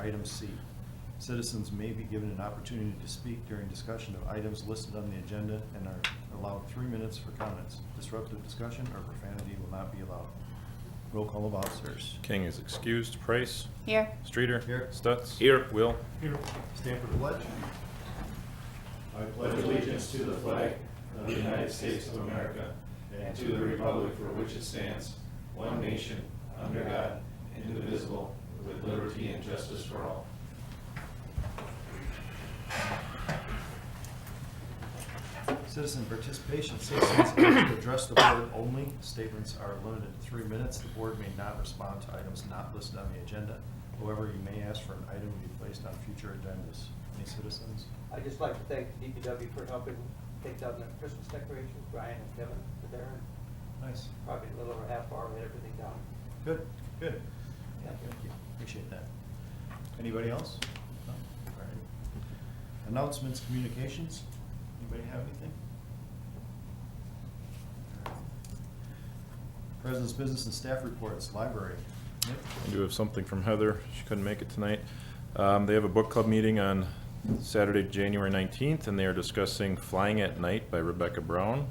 Item C, citizens may be given an opportunity to speak during discussion of items listed on the agenda and are allowed 3 minutes for comments. Disruptive discussion or profanity will not be allowed. Roll call of officers. King is excused. Price. Here. Streeter. Here. Stutz. Here. Will. Stand for the pledge. I pledge allegiance to the flag of the United States of America and to the republic for which it stands, one nation, under God, indivisible, with liberty and justice for all. Citizen participation. Citizens are to address the board only. Statements are limited to 3 minutes. The board may not respond to items not listed on the agenda. However, you may ask for an item to be placed on future agendas. Any citizens? I'd just like to thank the DPW for helping take down the Christmas decorations. Brian and Kevin were there, and Nice. probably a little over half hour, we had everything down. Good, good. Yeah. Thank you. Appreciate that. Anybody else? No? All right. Announcements, communications. Anybody have anything? All right. President's business and staff reports, library. Nick? I do have something from Heather. She couldn't make it tonight. They have a book club meeting on Saturday, January 19th, and they are discussing Flying at Night by Rebecca Brown.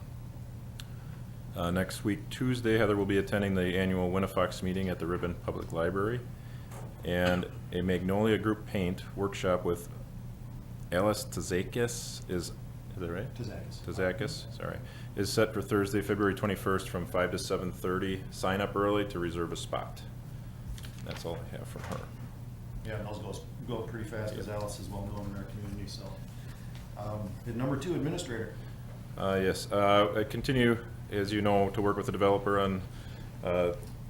Next week, Tuesday, Heather will be attending the annual Winnifox meeting at the Ribbon Public Library. And a Magnolia Group Paint workshop with Alice Tzakis is that right? Tzakis, sorry, is set for Thursday, February 21st from 5 to 7:30. Sign up early to reserve a spot. That's all I have from her. Yeah, and those go pretty fast because Alice is well known in our community, so. And number 2, administrator. Yes, I continue, as you know, to work with the developer on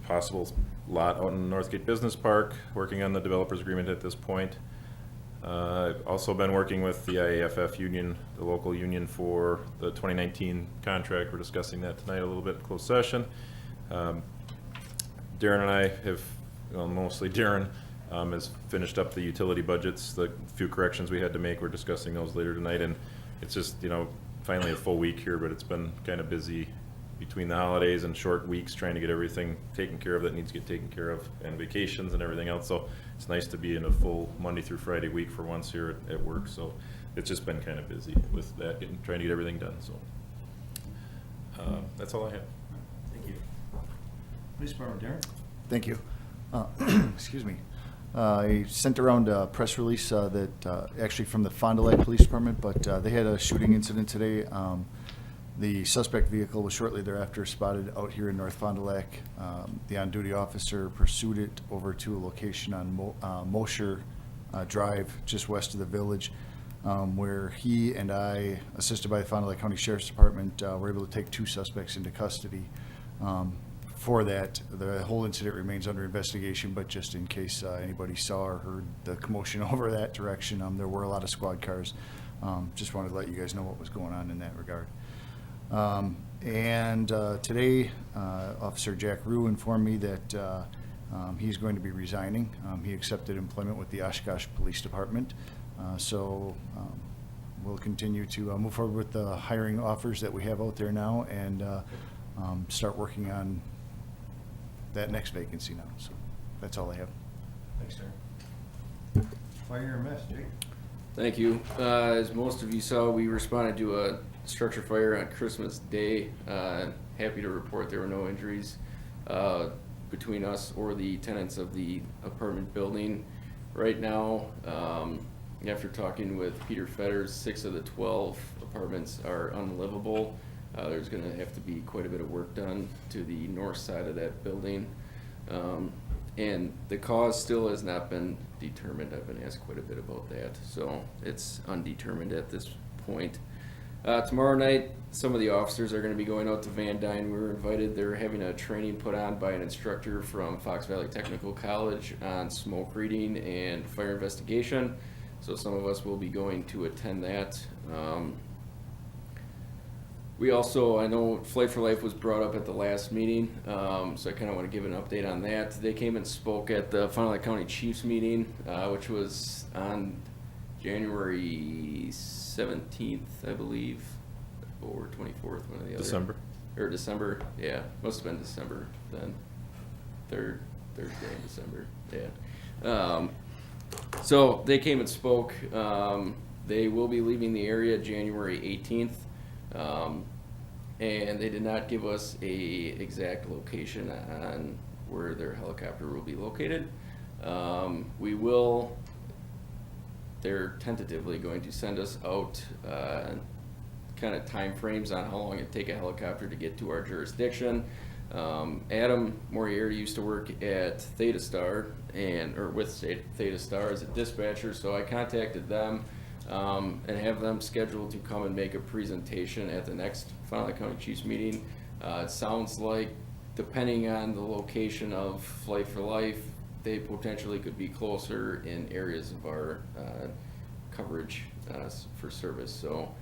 possible lot out in Northgate Business Park, working on the developer's agreement at this point. I've also been working with the IAFF union, the local union, for the 2019 contract. We're discussing that tonight a little bit in closed session. Darren and I have, well, mostly Darren, has finished up the utility budgets. The few corrections we had to make, we're discussing those later tonight, and it's just, you know, finally a full week here, but it's been kind of busy between the holidays and short weeks trying to get everything taken care of that needs to get taken care of, and vacations and everything else. So it's nice to be in a full Monday through Friday week for once here at work. So it's just been kind of busy with that, trying to get everything done. So that's all I have. Thank you. Police Department, Darren? Thank you. Excuse me. I sent around a press release that actually from the Fond du Lac Police Department, but they had a shooting incident today. The suspect vehicle was shortly thereafter spotted out here in North Fond du Lac. The on-duty officer pursued it over to a location on Mosher Drive, just west of the village, where he and I, assisted by the Fond du Lac County Sheriff's Department, were able to take 2 suspects into custody. For that, the whole incident remains under investigation, but just in case anybody saw or heard the commotion over that direction, there were a lot of squad cars. Just wanted to let you guys know what was going on in that regard. Today, Officer Jack Rue informed me that he's going to be resigning. He accepted employment with the Oshkosh Police Department. We'll continue to move forward with the hiring offers that we have out there now and start working on that next vacancy now. So that's all I have. Thanks, Darren. Fire EMS, Jake? Thank you. As most of you saw, we responded to a structure fire on Christmas Day. Happy to report there were no injuries between us or the tenants of the apartment building. Right now, after talking with Peter Fetters, 6 of the 12 apartments are unlivable. There's going to have to be quite a bit of work done to the north side of that building. And the cause still has not been determined. I've been asked quite a bit about that. So it's undetermined at this point. Tomorrow night, some of the officers are going to be going out to Van Dyne. We were invited. They're having a training put on by an instructor from Fox Valley Technical College on smoke reading and fire investigation. So some of us will be going to attend that. We also, I know Flight for Life was brought up at the last meeting, so I kind of want to give an update on that. They came and spoke at the Fond du Lac County Chiefs meeting, which was on January 17th, I believe, or 24th, one of the other. December. Or December, yeah, must have been December then. Third Thursday in December, yeah. So they came and spoke. They will be leaving the area January 18th. And they did not give us a exact location on where their helicopter will be located. They're tentatively going to send us out kind of timeframes on how long it'd take a helicopter to get to our jurisdiction. Adam Moriarty used to work at Theta Star or with Theta Star as a dispatcher, so I contacted them and have them scheduled to come and make a presentation at the next Fond du Lac County Chiefs meeting. It sounds like, depending on the location of Flight for Life, they potentially could be closer in areas of our coverage for service. So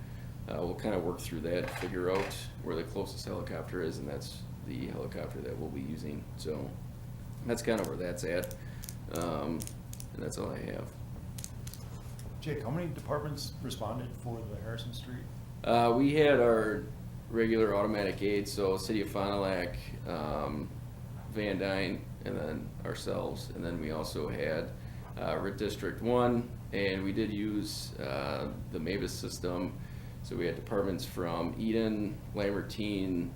we'll kind of work through that, figure out where the closest helicopter is, and that's the helicopter that we'll be using. So that's kind of where that's at, and that's all I have. Jake, how many departments responded for the Harrison Street? We had our regular automatic aids, so City of Fond du Lac, Van Dyne, and then ourselves. And then we also had RIT District 1, and we did use the Mavis system. So we had departments from Eden, Lambertine,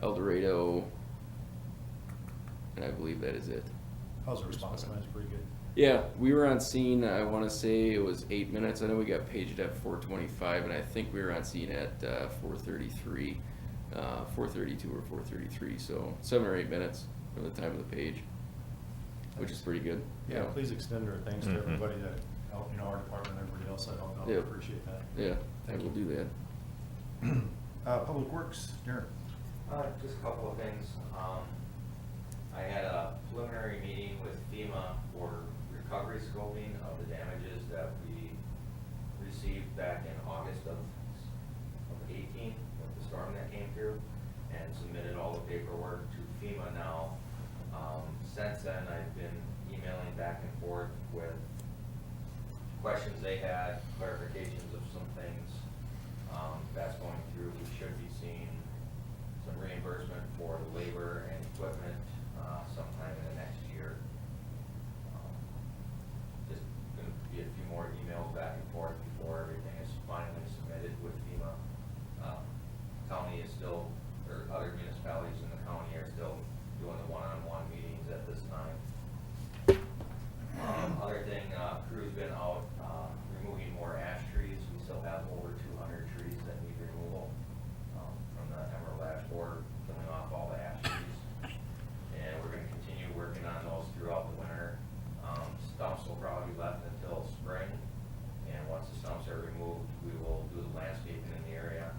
El Dorado, and I believe that is it. How's the response time? It's pretty good. Yeah, we were on scene, I want to say it was 8 minutes. I know we got paged at 4:25, and I think we were on scene at 4:33, 4:32 or 4:33, so 7 or 8 minutes from the time of the page, which is pretty good. Yeah, please extend our thanks to Mhm. everybody that helped, our department, everybody else that helped out. Yeah. Appreciate that. Yeah, I Thank will you. do that. Public Works, Darren. Just a couple of things. I had a preliminary meeting with FEMA for recovery scoping of the damages that we received back in August of 18 with the storm that came through, and submitted all the paperwork to FEMA now. Since then, I've been emailing back and forth with questions they had, clarifications of some things. That's going through. We should be seeing some reimbursement for the labor and equipment sometime in the next year. Just going to be a few more emails back and forth before everything is finally submitted with FEMA. County is still, or other municipalities in the county are still doing the one-on-one meetings at this time. Other thing, crew's been out removing more ash trees. We still have over 200 trees that need removal from the Emerald Ash Borer, killing off all the ash trees. And we're gonna continue working on those throughout the winter. Stumps will probably be left until spring, and once the stumps are removed, we will do the landscaping in the area.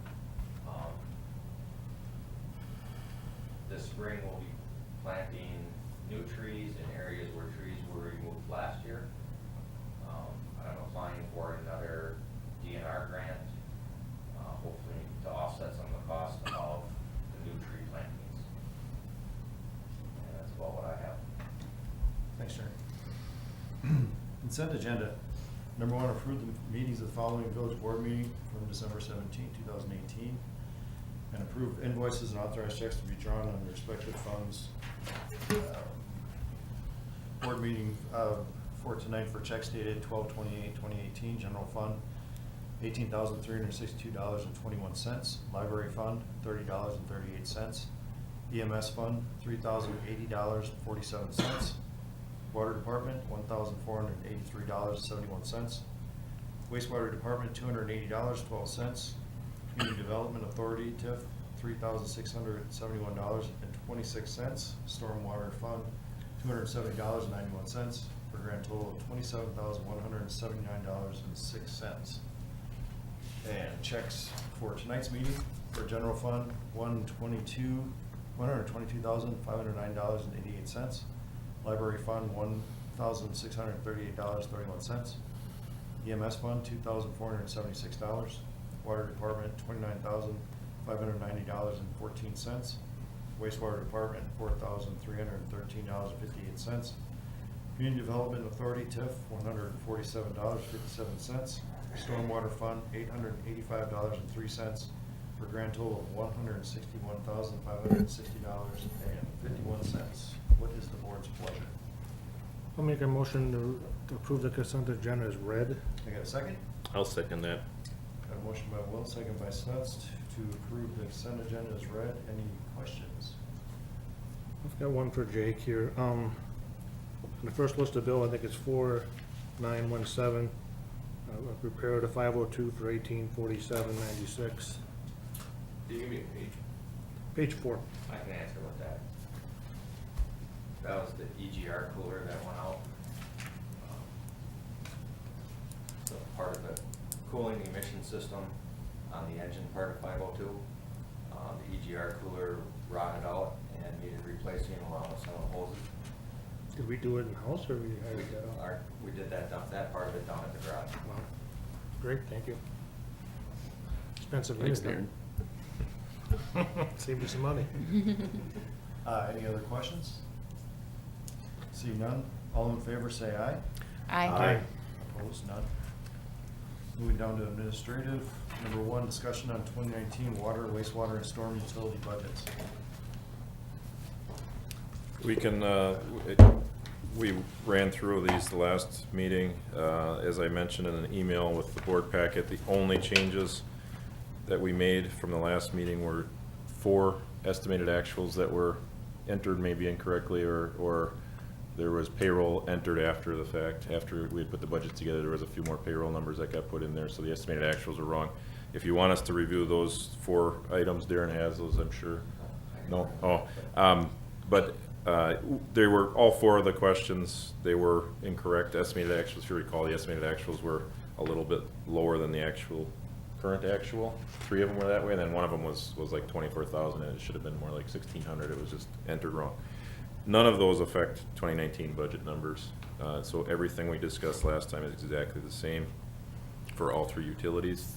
This spring we'll be planting new trees in areas where trees were removed last year. I'm applying for another DNR grant, hopefully to offset some of the cost of the new tree plantings. And that's about what I have. Thanks, Darren. Consent agenda. Number 1, approve the meetings of the following village board meeting from December 17, 2018. And approve invoices and authorized checks to be drawn on the respective funds. Board meeting for tonight for checks dated 12/28/2018, general fund, $18,362.21. Library fund, $30.38. EMS fund, $3,080.47. Water department, $1,483.71. Wastewater department, $280.12. Community Development Authority, TIF, $3,671.26. Stormwater Fund, $270.91, for a grand total of $27,179.06. And checks for tonight's meeting for general fund, $122,509.88. Library fund, $1,638.31. EMS fund, $2,476. Water department, $29,590.14. Wastewater department, $4,313.58. Community Development Authority, TIF, $147.57. Stormwater fund, $885.03, for a grand total of $161,560.51. What is the board's pleasure? I'll make a motion to to approve the consent agenda as read. I got a second? I'll second that. Got a motion by Will, second by Smets to approve the consent agenda as read. Any questions? I've got one for Jake here. The first list of bill, I think it's 4917. Repair to 502 for 1847.96. Do you give me a page? Page 4. I can answer with that. That was the EGR cooler that went out. So part of the cooling emission system on the engine part of 502. The EGR cooler rotted out and needed replacing along with some of the hoses. Did we do it in-house or we hired that out? We did that part of it down at the garage. Wow. Great, thank you. Expensive Thanks, unit, Darren. though. Saved you some money. Any other questions? See none, all in favor say aye. Aye. Opposed, none. Moving down to administrative, number 1, discussion on 2019 water, wastewater, and storm utility budgets. We can, we ran through these the last meeting. As I mentioned in an email with the board packet, the only changes that we made from the last meeting were 4 estimated actuals that were entered maybe incorrectly, or there was payroll entered after the fact. After we had put the budget together, there was a few more payroll numbers that got put in there, so the estimated actuals are wrong. If you want us to review those 4 items, Darren has those, I'm sure. No? Oh. But they were, all 4 of the questions, they were incorrect. Estimated actuals, if you recall, the estimated actuals were a little bit lower than the actual, current actual. 3 of them were that way, and then one of them was like 24,000, and it should have been more like 1,600. It was just entered wrong. None of those affect 2019 budget numbers. So everything we discussed last time is exactly the same for all 3 utilities.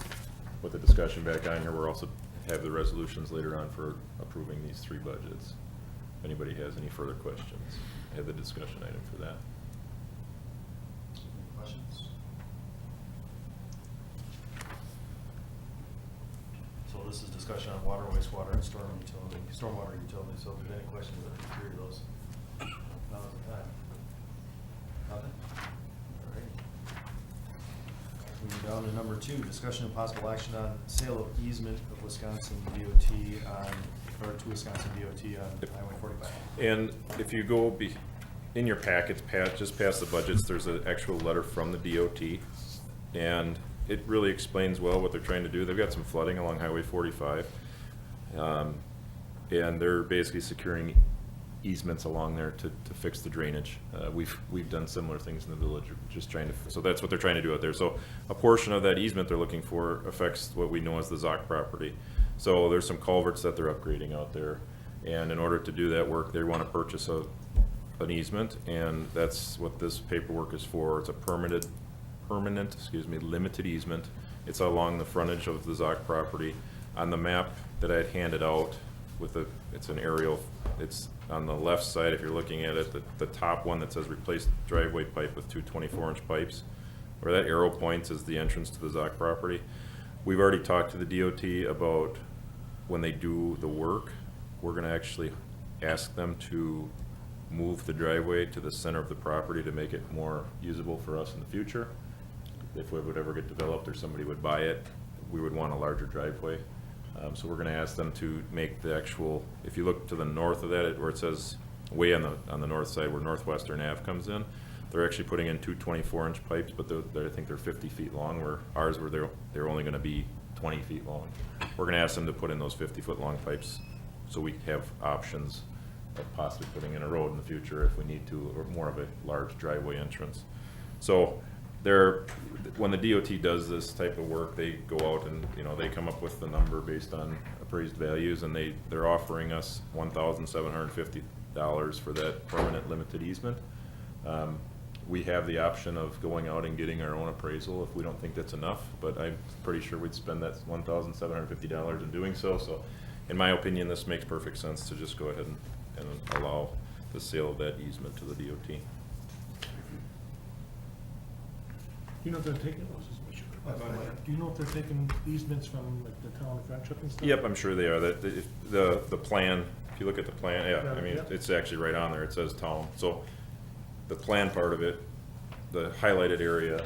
With the discussion back on here, we'll also have the resolutions later on for approving these 3 budgets. If anybody has any further questions, I have the discussion item for that. Any questions? So this is discussion on water, wastewater, and stormwater utility. So if there's any questions on 3 of those, now's the time. Nothing? All right. Moving down to number 2, discussion and possible action on sale of easement of Wisconsin DOT to Wisconsin DOT on Highway 45. And if you go in your packets, just past the budgets, there's an actual letter from the DOT, and it really explains well what they're trying to do. They've got some flooding along Highway 45, and they're basically securing easements along there to fix the drainage. We've done similar things in the village, just trying to, so that's what they're trying to do out there. So a portion of that easement they're looking for affects what we know as the Zoc property. So there's some culverts that they're upgrading out there, and in order to do that work, they want to purchase an easement, and that's what this paperwork is for. It's a permanent, limited easement. It's along the frontage of the Zoc property. On the map that I had handed out it's an aerial, it's on the left side, if you're looking at it, the top one that says replace driveway pipe with 2 24-inch pipes. Where that arrow points is the entrance to the Zoc property. We've already talked to the DOT about when they do the work, we're gonna actually ask them to move the driveway to the center of the property to make it more usable for us in the future. If it would ever get developed or somebody would buy it, we would want a larger driveway. So we're gonna ask them to make the actual, if you look to the north of that, where it says way on the north side where Northwestern Ave comes in, they're actually putting in 2 24-inch pipes, but I think they're 50 feet long, where ours were they're only gonna be 20 feet long. We're gonna ask them to put in those 50-foot long pipes so we have options of possibly putting in a road in the future if we need to, or more of a large driveway entrance. So when the DOT does this type of work, they go out and, they come up with the number based on appraised values, and they're offering us $1,750 for that permanent limited easement. We have the option of going out and getting our own appraisal if we don't think that's enough, but I'm pretty sure we'd spend that $1,750 in doing so. So in my opinion, this makes perfect sense to just go ahead and allow the sale of that easement to the DOT. Do you know if they're taking Do you know if they're taking easements from like the town of Friendship and stuff? Yep, I'm sure they are. The plan, if you look at the plan, yeah, I mean, Yeah. it's actually right on there. It says town. So the plan part of it the highlighted area,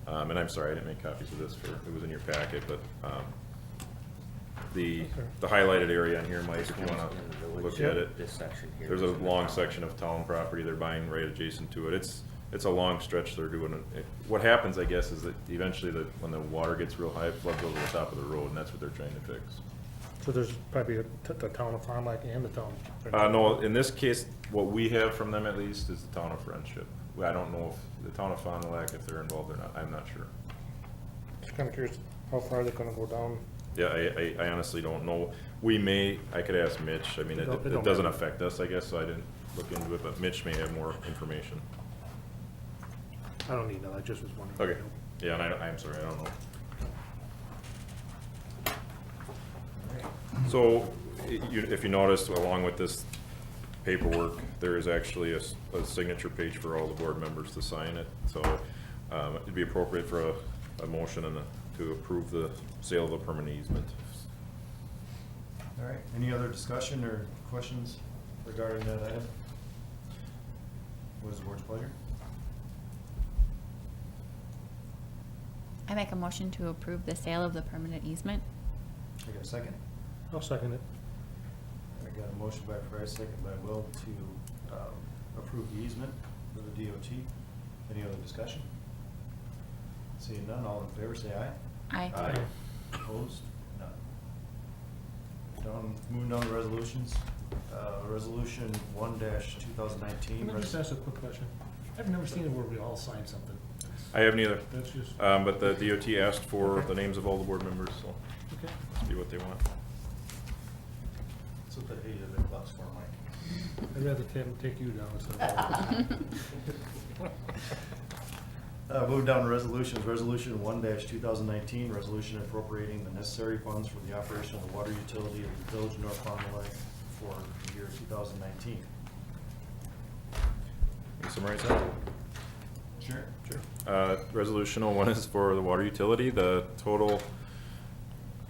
and I'm sorry, I didn't make copies of this it was in your packet, but, the highlighted area in here, Mike, if you wanna look at it. This section here. There's a long section of town property they're buying right adjacent to it. It's a long stretch they're doing it. What happens, I guess, is that eventually when the water gets real high, it floods over the top of the road, and that's what they're trying to fix. So there's probably the town of Fond du Lac and the town. No, in this case, what we have from them at least is the town of Friendship. I don't know if the town of Fond du Lac, if they're involved or not, I'm not sure. Just kinda curious how far they're gonna go down. Yeah, I honestly don't know. I could ask Mitch. I mean, It don't it doesn't matter. affect us, I guess, so I didn't look into it, but Mitch may have more information. I don't need that, I just was wondering. Okay, yeah, and I'm sorry, I don't know. So, if you noticed, along with this paperwork, there is actually a signature page for all the board members to sign it. So, it'd be appropriate for a motion to approve the sale of a permanent easement. All right, any other discussion or questions regarding that item? What is the board's pleasure? I make a motion to approve the sale of the permanent easement. I got a second? I'll second it. I got a motion by Price, second by Will to approve the easement for the DOT. Any other discussion? Seeing none, all in favor, say aye. Aye. Opposed? None. Moving down to resolutions. Resolution 1-2019. Can I just ask a quick question? I've never seen it where we all sign something. I haven't either. That's just, But the DOT asked for the names of all the board members, so okay. must be what they want. That's what the eight of the bucks for, Mike. I'd rather take you down instead of. Move down to resolutions. Resolution 1-2019, resolution appropriating the necessary funds for the operation of the water utility of the village of North Fond du Lac for the year 2019. Can you summarize that? Sure. Sure. Resolution 01 is for the water utility. The total,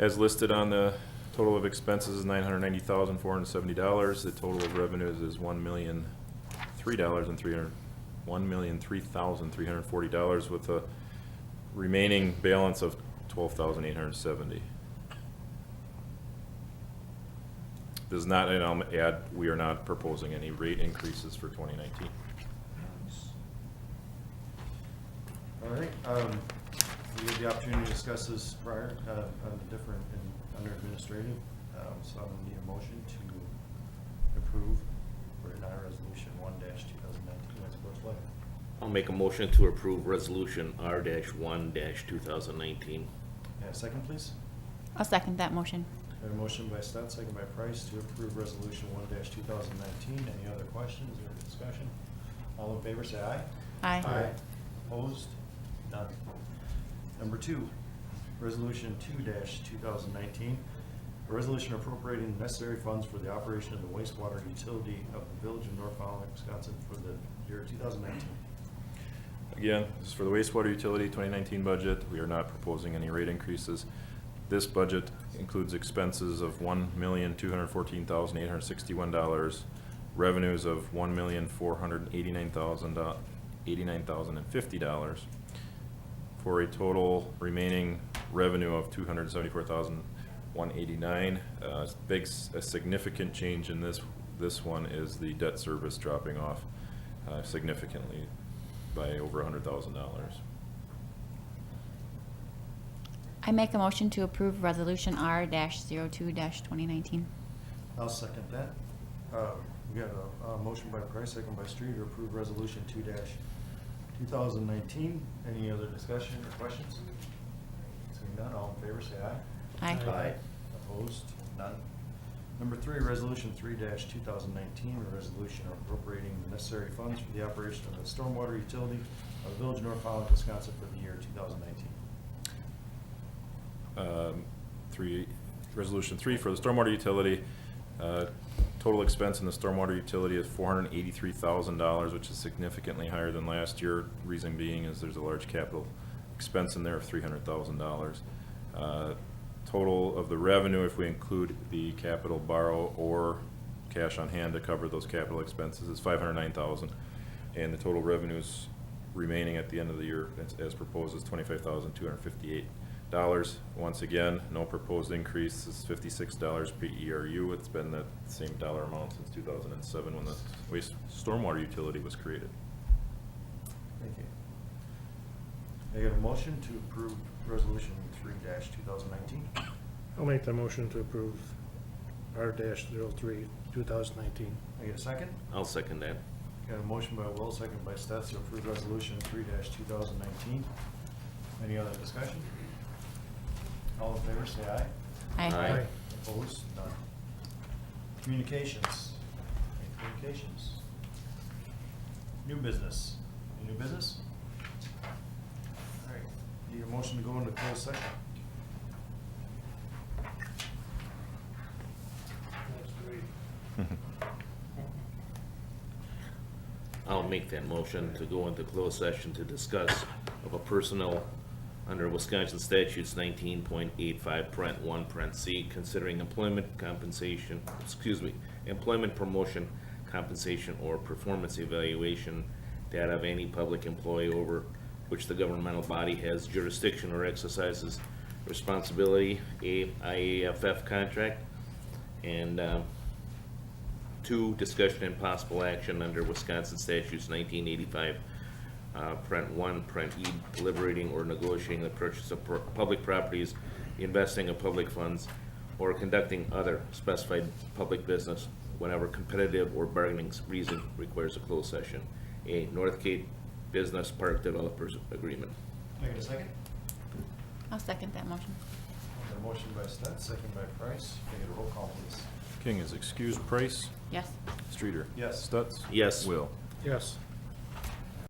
as listed on the total of expenses, is $990,470. The total of revenues is $1,003,340 with a remaining balance of $12,870. Does not, and I'll add, we are not proposing any rate increases for 2019. All right, we had the opportunity to discuss this prior, on the different, under administrative, so I'm gonna need a motion to approve or deny resolution 1-2019, as opposed to like. I'll make a motion to approve resolution R-1-2019. A second, please? I'll second that motion. We have a motion by Stott, second by Price to approve resolution 1-2019. Any other questions or discussion? All in favor, say aye. Aye. Opposed? None. Number 2, resolution 2-2019, a resolution appropriating the necessary funds for the operation of the wastewater utility of the village of North Fond du Lac, Wisconsin for the year 2019. Again, this is for the wastewater utility 2019 budget. We are not proposing any rate increases. This budget includes expenses of $1,214,861, revenues of $1,489,050, for a total remaining revenue of $274,189. A significant change in this one is the debt service dropping off significantly by over $100,000. I make a motion to approve resolution R-02-2019. I'll second that. We got a motion by Price, second by Street to approve resolution 2-2019. Any other discussion or questions? Seeing none, all in favor say aye. Aye. Opposed? None. Number 3, resolution 3-2019, a resolution appropriating the necessary funds for the operation of the stormwater utility of the village of North Fond du Lac, Wisconsin for the year 2019. Resolution 3 for the stormwater utility. Total expense in the stormwater utility is $483,000, which is significantly higher than last year. Reason being is there's a large capital expense in there of $300,000. Total of the revenue, if we include the capital borrow or cash on hand to cover those capital expenses, is $509,000, and the total revenues remaining at the end of the year as proposed is $25,258. Once again, no proposed increase, this is $56 per ERU. It's been that same dollar amount since 2007 when the waste stormwater utility was created. Thank you. I get a motion to approve resolution 3-2019. I'll make the motion to approve R-03, 2019. I get a second? I'll second that. Got a motion by Will, second by Stats to approve resolution 3-2019. Any other discussion? All in favor, say aye. Aye. Opposed? None. Communications. Any communications? New business. Any new business? All right. Need a motion to go into closed session. I'll make that motion to go into closed session to discuss of a personnel under Wisconsin statutes 19.85 parent 1 parent C, considering employment compensation, employment promotion compensation or performance evaluation data of any public employee over which the governmental body has jurisdiction or exercises responsibility, a IAFF contract, and 2, discussion and possible action under Wisconsin statutes 1985, parent 1, parent E, deliberating or negotiating the purchase of public properties, investing of public funds, or conducting other specified public business whenever competitive or bargaining reason requires a closed session. A, North Cape Business Park Developers Agreement. I get a second? I'll second that motion. Got a motion by Stats, second by Price. Can I get a roll call, please? King is excused. Price? Yes. Streeter? Yes. Stutz? Yes. Will? Yes.